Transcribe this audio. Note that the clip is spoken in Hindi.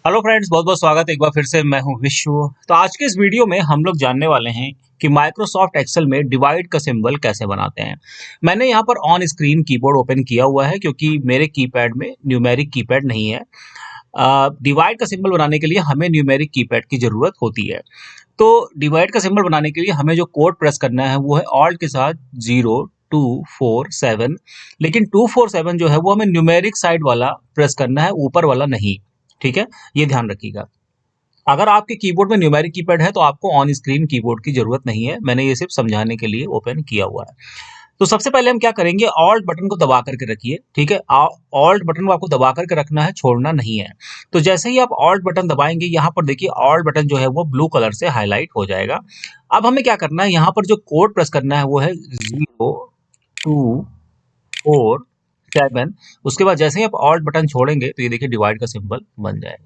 हेलो फ्रेंड्स, बहुत बहुत स्वागत है एक बार फिर से। मैं हूं विश्व। तो आज के इस वीडियो में हम लोग जानने वाले हैं कि माइक्रोसॉफ्ट एक्सेल में डिवाइड का सिंबल कैसे बनाते हैं। मैंने यहां पर ऑन स्क्रीन कीबोर्ड ओपन किया हुआ है क्योंकि मेरे कीपैड में न्यूमेरिक कीपैड नहीं है। डिवाइड का सिंबल बनाने के लिए हमें न्यूमेरिक कीपैड की जरूरत होती है। तो डिवाइड का सिंबल बनाने के लिए हमें जो कोड प्रेस करना है वो है ऑल्ट के साथ 0 2 4 7। लेकिन 2 4 7 जो है वो हमें न्यूमेरिक साइड वाला प्रेस करना है, ऊपर वाला नहीं। ठीक है, ये ध्यान रखिएगा। अगर आपके कीबोर्ड में न्यूमेरिक कीपैड है तो आपको ऑन स्क्रीन कीबोर्ड की जरूरत नहीं है। मैंने ये सिर्फ समझाने के लिए ओपन किया हुआ है। तो सबसे पहले हम क्या करेंगे, ऑल्ट बटन को दबा करके रखिए। ठीक है, ऑल्ट बटन को आपको दबा करके रखना है, छोड़ना नहीं है। तो जैसे ही आप ऑल्ट बटन दबाएंगे, यहाँ पर देखिए ऑल्ट बटन जो है वो ब्लू कलर से हाईलाइट हो जाएगा। अब हमें क्या करना है, यहाँ पर जो कोड प्रेस करना है वो है 0 2 4 7। उसके बाद जैसे ही आप ऑल्ट बटन छोड़ेंगे तो ये देखिए डिवाइड का सिंबल बन जाएगा।